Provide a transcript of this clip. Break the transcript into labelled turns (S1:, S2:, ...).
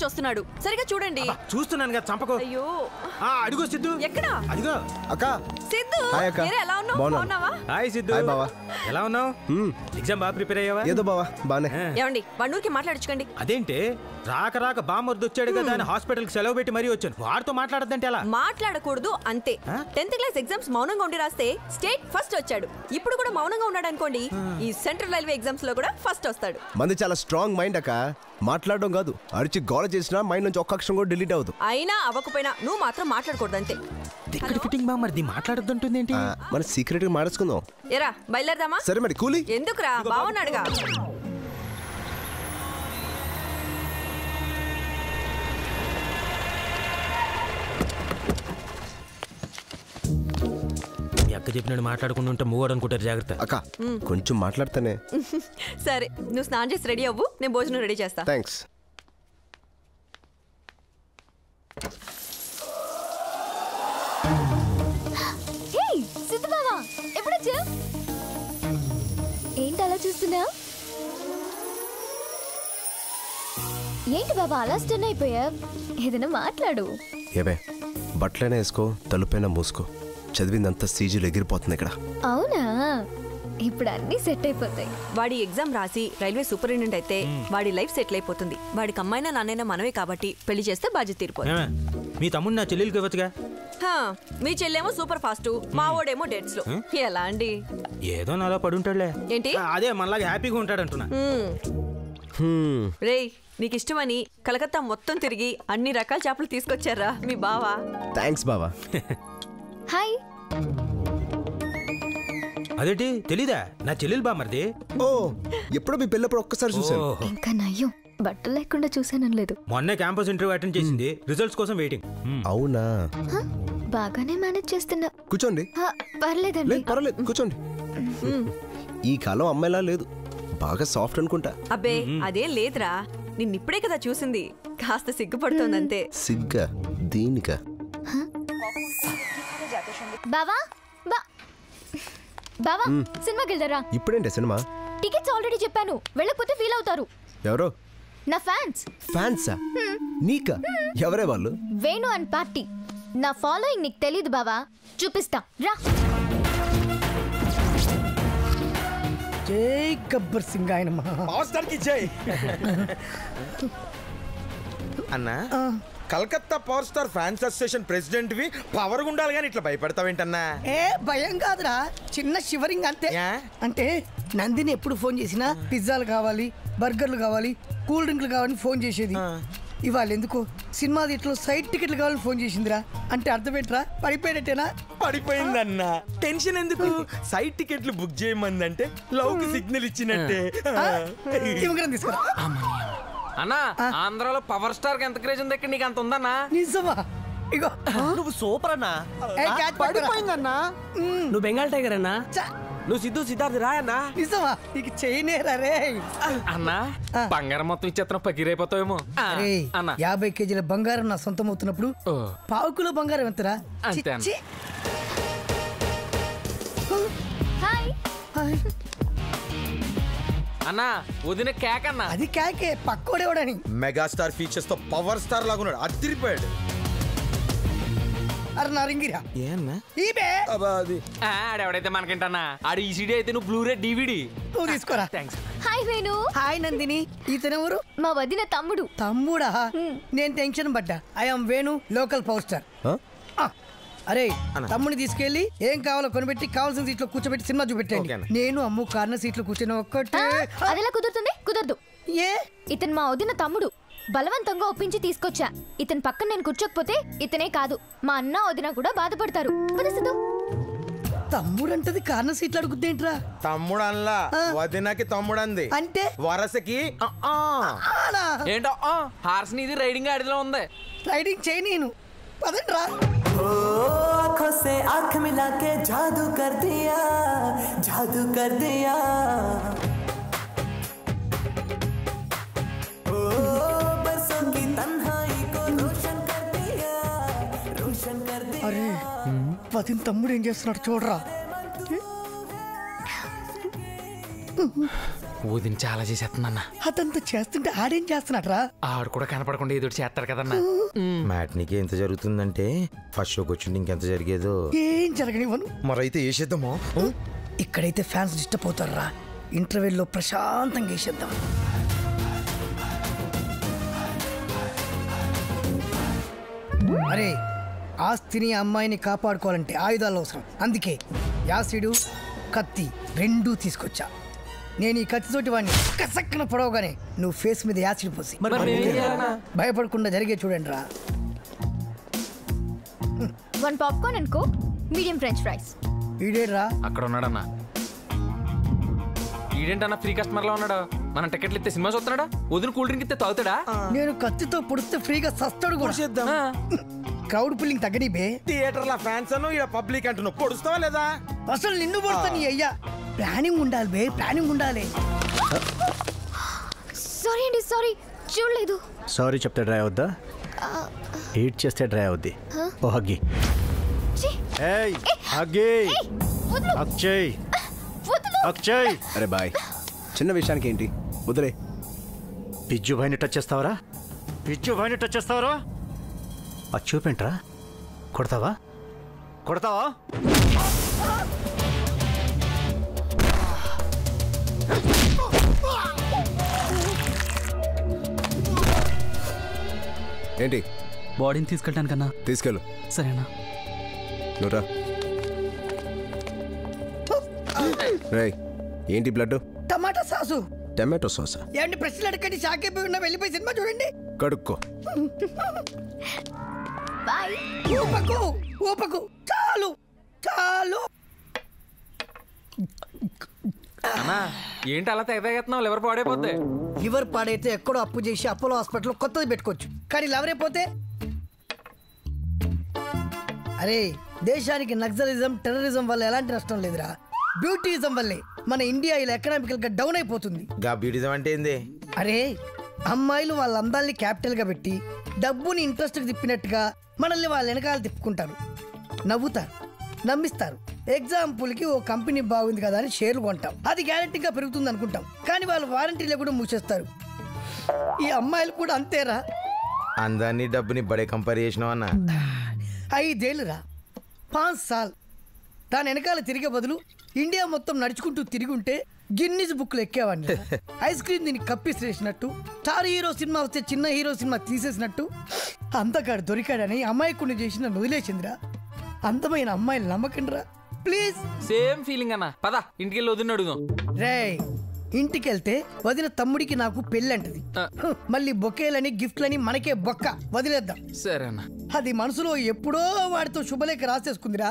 S1: నుంచి వస్తున్నాడు. సరిగా చూడండి.
S2: చూస్తున్నాను కదా, చంపకు.
S1: అయ్యో
S2: అడుగు సిద్ధు.
S1: ఎక్కడ?
S2: అదిగో
S3: అక్క.
S1: సిద్ధు ఎలా ఉన్నావు? బాగున్నావా?
S2: హాయ్ సిద్ధు.
S3: హాయ్ బావా.
S2: ఎలా ఉన్నావు? ఎగ్జామ్ బాగా ప్రిపేర్ అయ్యావా?
S3: ఏదో బావా బానే.
S1: ఏమండి వన్నూరికి మాట్లాడించుకోండి.
S2: అదేంటి రాక బామర్ది వచ్చాడు కదా అని హాస్పిటల్ కి సెలవు పెట్టి మరీ వచ్చాను. వాడితో మాట్లాడద్దంటే ఎలా?
S1: మాట్లాడకూడదు అంతే. 10th క్లాస్ ఎగ్జామ్స్ మౌనంగా ఉండి రాస్తే స్టేట్ ఫస్ట్ వచ్చాడు. ఇప్పుడు కూడా మౌనంగా ఉన్నాడు అనుకోండి, ఈ సెంట్రల్ రైల్వే ఎగ్జామ్స్ లో కూడా ఫస్ట్ వస్తాడు.
S3: మంది చాలా స్ట్రాంగ్ మైండ్ అక్క. మాట్లాడడం కాదు, అరిచి గోల చేసినా మైండ్ నుంచి ఒక్క అక్షరం కూడా డిలీట్ అవుతుంది.
S1: అయినా అవ్వకపోయినా నువ్వు మాత్రం మాట్లాడకూడదు అంతే.
S2: ఇక్కడ ఫిట్టింగ్ బామర్ది మాట్లాడద్దంటుంది ఏంటి?
S3: మన సీక్రెట్ గా మాట్లాడుకుందాం.
S1: ఎరా బయలుదేరదామా?
S3: సరే మరి కూలీ.
S1: ఎందుకురా బాగున్నాడుగా.
S2: అక్క చెప్పినట్టు మాట్లాడుకుంటూ ఉంటే మూవడు అనుకుంటారు. జాగ్రత్త
S3: అక్క, కొంచెం మాట్లాడతానే.
S1: సరే నువ్వు స్నానం చేసి రెడీ అవ్వు, నేను భోజనం రెడీ చేస్తా.
S3: థ్యాంక్స్.
S4: ఏంటి అలా చూస్తున్నా? ఏంటి బాబా అలా స్టన్ అయిపోయా? ఏదైనా మాట్లాడు.
S3: ఏవే బట్టలైనా వేసుకో, తలుపైనా మూసుకో. చదివిందంతా సీజీలు ఎగిరిపోతుంది ఇక్కడ.
S4: అవునా? ఇప్పుడు అన్ని సెట్ అయిపోతాయి.
S1: వాడి ఎగ్జామ్ రాసి రైల్వే సూపరింటెండెంట్ అయితే వాడి లైఫ్ సెటిల్ అయిపోతుంది. వాడికి అమ్మాయినా నాన్నైనా మనమే కాబట్టి పెళ్లి చేస్తే బాధ్యత తీరిపోతుంది.
S2: మీ తమ్ముడు నా చెల్లెలికి ఇవ్వచ్చుగా.
S1: మీ చెల్లేమో సూపర్ ఫాస్ట్, మా వాడేమో డేట్స్ లో. ఎలా అండి?
S2: ఏదో నాలో పడుంటాడులే.
S1: ఏంటి?
S2: అదే మనలాగా హ్యాపీగా ఉంటాడు అంటున్నా.
S1: రేయ్ నీకు ఇష్టమని కలకత్తా మొత్తం తిరిగి అన్ని రకాల చేపలు తీసుకొచ్చారా మీ బావా.
S3: థ్యాంక్స్ బావా.
S4: హాయ్.
S2: అదేంటి తెలీదా? నా చెల్లెలు బామర్ది.
S3: ఓ ఎప్పుడో మీ పెళ్ళప్పుడు ఒక్కసారి చూసాను.
S4: ఇంకా నయ్యం బట్టలు లేకుండా చూసానలేదు.
S2: మొన్నే క్యాంపస్ ఇంటర్వ్యూ అటెండ్ చేసింది, రిజల్ట్స్ కోసం వెయిటింగ్.
S3: అవునా?
S4: బాగానే మేనేజ్ చేస్తున్నా.
S3: కూర్చోండి.
S4: పర్లేదండి.
S3: పర్లేదు కూర్చోండి. ఈ కాలం అమ్మాయిలా లేదు, బాగా సాఫ్ట్ అనుకుంటా.
S1: అబ్బే అదేం లేదురా, నిన్నిప్పుడే కదా చూసింది, కాస్త సిగ్గుపడుతోందంతే.
S3: సిగ్గా దీనికా?
S4: బావా బావా సినిమాకి వెళ్దారా?
S3: ఇప్పుడేంటి సినిమా?
S4: టికెట్స్ ఆల్రెడీ చెప్పాను, వెళ్ళకపోతే ఫీల్ అవుతారు.
S3: ఎవరో?
S4: నా ఫ్యాన్స్.
S3: ఫ్యాన్సా? నీకా? ఎవరే వాళ్ళు?
S4: Venu and party. నా ఫాలోయింగ్ నీకు తెలీదు బావా, చూపిస్తా రా.
S5: జై గబ్బర్ సింగ్ ఆయన
S6: జై. అన్నా Calcutta power star fans association president వి పవర్ ఉండాలి కానీ ఇట్లా భయపడతావేంటన్నా?
S5: ఏ భయం కాదురా, చిన్న షివరింగ్ అంతే. అంటే నందిని ఎప్పుడు ఫోన్ చేసినా పిజ్జాలు కావాలి, బర్గర్లు కావాలి, కూల్ డ్రింక్లు కావాలని ఫోన్ చేసేది. ఇవాళ ఎందుకో సినిమా ఇట్లా సైడ్ టికెట్లు కావాలని ఫోన్ చేసిందిరా. అంటే అర్థం ఏంట్రా? పడిపోయినట్టేనా?
S6: పడిపోయిందన్నా. టెన్షన్ ఎందుకు? సైడ్ టికెట్లు బుక్ చేయమందంటే లవ్ కి సిగ్నల్ ఇచ్చినట్టే.
S5: తీసుకురా
S7: అన్నా. ఆంధ్రాలో పవర్ స్టార్ కి ఎంత క్రేజ్ ఉంది, ఇక్కడ నీకు అంత ఉందన్నా?
S5: నిజమా? ఇగో
S8: నువ్వు సూపర్ అన్నా.
S5: పడిపోయిందన్నా.
S8: నువ్వు బెంగాల్ టైగర్ అన్నా. నువ్వు సిద్ధు సిద్ధార్థ్ రాయన్నా.
S5: నిజమా? నీకు చేయనేరా రే
S7: అన్నా. బంగారం మొత్తం ఇచ్చేతనం పగిరైపోతావేమో.
S5: 50 కేజీల బంగారం నా సొంతం అవుతున్నప్పుడు పావు కిలో బంగారం ఎంతరా?
S7: అన్నా వదిన కేక్ అన్నా.
S5: అది కేకే, పక్కోడేవాడని.
S6: మెగాస్టార్ ఫీచర్స్ తో పవర్ స్టార్ లాగున్నాడు, అదిరిపోయాడు.
S5: అరే నా రింగిరా
S7: ఆడెవడైతే మనకేంటన్నా, ఆడు ఈసీడీ అయితే నువ్వు బ్లూరే డివిడి.
S5: నువ్వు తీసుకోరా.
S7: Thanks.
S4: Hi Venu.
S5: Hi Nandini. ఇతనెవరు?
S4: మా వదిన తమ్ముడు.
S5: తమ్ముడా? నేను టెన్షన్ పడ్డా. I'm Venu, local power star. అరే తమ్ముని తీసుకెళ్లి ఏం కావాలో కొనిపెట్టి కావాల్సిన సీట్లో కూర్చోబెట్టి సినిమా చూపెట్టండి. నేను అమ్ము కార్నర్ సీట్లో కూర్చొని ఒక్కటే.
S4: అదెలా కుదురుతుంది? కుదరదు.
S5: ఏ?
S4: ఇతను మా వదిన తమ్ముడు, బలవంతంగా ఒప్పించి తీసుకొచ్చా. ఇతని పక్కన నేను కూర్చోకపోతే ఇతనే కాదు మా అన్న వదిన కూడా బాధపడతారు.
S5: తమ్ముడు అంటది కార్నర్ సీట్లు అడుగుద్దేంట్రా?
S6: తమ్ముడు అన్లా, వదినకి తమ్ముడు అంది.
S5: అంటే
S6: వరసకి
S7: ఏంటో హార్స్ నీది రైడింగ్ ఆడిలో ఉంది.
S5: రైడింగ్ చేయి నేను. పదండ్రా.
S8: आँखों से आँख मिला के जादू कर दिया, जादू कर दिया. ओ बरसों की तन्हाई को रोशन कर दिया, रोशन कर दिया.
S5: అరే వదిన తమ్ముడు ఏం చేస్తున్నాడు చూడరా.
S7: ఊదిని చాలా చేసేస్తుందన్న.
S5: అదంతా చేస్తుంటే ఆడేం చేస్తున్నాడ్రా?
S7: ఆడు కూడా కనపడకుండా ఏదో చేస్తాడు కదన్నా.
S6: మ్యాట్నికి ఎంత జరుగుతుందంటే ఫస్ట్ షోకి వచ్చింది ఇంకెంత జరిగేదో.
S5: ఏం జరగనివ్వను.
S6: మరైతే వేసేద్దామా?
S5: ఇక్కడైతే ఫ్యాన్స్ డిస్టర్బ్ అవుతారా? ఇంటర్వెల్లో ప్రశాంతంగా వేసేద్దాం. అరే, ఆస్తిని అమ్మాయిని కాపాడుకోవాలంటే ఆయుధాలు అవసరం. అందుకే యాసిడు కత్తి రెండూ తీసుకొచ్చా. నేను ఈ కత్తితోటి వాడిని కసక్కన పొడవగానే నువ్వు ఫేస్ మీద యాసిడ్ పోసి భయపడకుండా జరిగే చూడండి రా.
S4: 1 popcorn and coke, medium french fries.
S5: ఈడేడ్రా?
S7: అక్కడ ఉన్నాడన్నా. ఈడేంటన్నా ఫ్రీ కస్టమర్ లో ఉన్నాడు? మనం టికెట్లు ఇస్తే సినిమా చూస్తున్నాడా? వదిన కూల్ డ్రింక్ ఇస్తే తాగుతాడా?
S5: నేను కత్తితో పొడిస్తే ఫ్రీగా సస్తాడు కూడా. క్రౌడ్ పుల్లింగ్ తగ్గని బే.
S6: థియేటర్ లో ఫ్యాన్స్ అను ఇలా పబ్లిక్ అంటున్నావు, పొడుస్తావా లేదా?
S5: అసలు నిన్ను పొడుస్తా నీ అయ్యా. ప్లానింగ్ ఉండాలి బే, ప్లానింగ్ ఉండాలి.
S4: సారీ అండి, సారీ, చూడలేదు.
S9: సారీ చెప్తే డ్రై అవుద్దా? హీట్ చేస్తే డ్రై అవుద్ది. ఓ హగ్గి. ఏయ్ హగ్గి, అక్షయ్ అక్షయ్.
S3: అరే బాయ్, చిన్న విషయానికి ఏంటి వదిలే.
S9: పిజ్జు భాయిని టచ్ చేస్తావరా? పిజ్జు భాయిని టచ్ చేస్తావరా? అది చూపేంట్రా? కొడతావా? కొడతావా?
S3: ఏంటి?
S10: బాడీని తీసుకెళ్ళడానికన్నా.
S3: తీసుకెళ్ళు.
S10: సరేనా?
S3: నువ్వురా. రేయ్, ఏంటి బ్లడ్?
S5: టమాటా సాసు.
S3: టమాటో సాసా?
S5: ఏమండి ప్రశ్నలు అడగండి, షాక్ అయిపోయి ఉన్నా. వెళ్ళిపోయి సినిమా చూడండి.
S3: కడుక్కో.
S4: బాయ్.
S5: ఊపకు ఊపకు, చాలు చాలు.
S7: అన్నా ఏంటి అలా తెగతెగెత్తున్నావు? లివర్ పాడైపోద్ది.
S5: లివర్ పాడైతే ఎక్కడో అప్పు చేసి అపోలో హాస్పిటల్ కొత్తది పెట్టుకోవచ్చు, కానీ లివర్ అయిపోతే? అరే, దేశానికి నక్సలిజం టెర్రరిజం వల్ల ఎలాంటి నష్టం లేదురా. బ్యూటీజం వల్లే మన ఇండియా ఇలా ఎకనామికల్ గా డౌన్ అయిపోతుంది.
S6: గా బ్యూటిజం అంటే ఏంది?
S5: అరే, అమ్మాయిలు వాళ్ళ అందాల్ని క్యాపిటల్ గా పెట్టి డబ్బుని ఇంట్రెస్ట్ తిప్పినట్టుగా మనల్ని వాళ్ళ వెనకాల తిప్పుకుంటారు, నవ్వుతారు, నమ్మిస్తారు. ఎగ్జాంపుల్ కి ఓ కంపెనీ బాగుంది కదా అని షేర్లు కొంటాం, అది గ్యారెంటీగా పెరుగుతుంది అనుకుంటాం, కానీ వాళ్ళు వారంటీలో కూడా మూసేస్తారు. ఈ అమ్మాయిలు కూడా అంతేరా.
S6: అందాన్ని డబ్బుని బడే కంపేర్ చేసినావు అన్న.
S5: 5 ఏళ్ళురా, 5 సార్లు దాని వెనకాల తిరిగే బదులు ఇండియా మొత్తం నడుచుకుంటూ తిరిగి ఉంటే గిన్నీస్ బుక్లు ఎక్కేవాడిని. ఐస్ క్రీమ్ దీన్ని కప్పిసిరేసినట్టు, స్టార్ హీరో సినిమా వస్తే చిన్న హీరో సినిమా తీసేసినట్టు అంతకాడు దొరికాడని అమ్మాయికుడిని చేసి నన్ను వదిలేసిందిరా. అందమైన అమ్మాయిలు నమ్మకండిరా ప్లీజ్.
S7: సేమ్ ఫీలింగ్ అన్న. పద ఇంటికి వెళ్ళి వదిన అడుగుదాం.
S5: రే, ఇంటికి వెళ్తే వదిన తమ్ముడికి నాకు పెళ్ళి అంటది. మళ్ళీ బొకేలని గిఫ్ట్లని మనకే బొక్క, వదిలేద్దాం.
S7: సరే అన్న.
S5: అది మనసులో ఎప్పుడో వాడితో శుభలేఖ రాసేసుకుందిరా.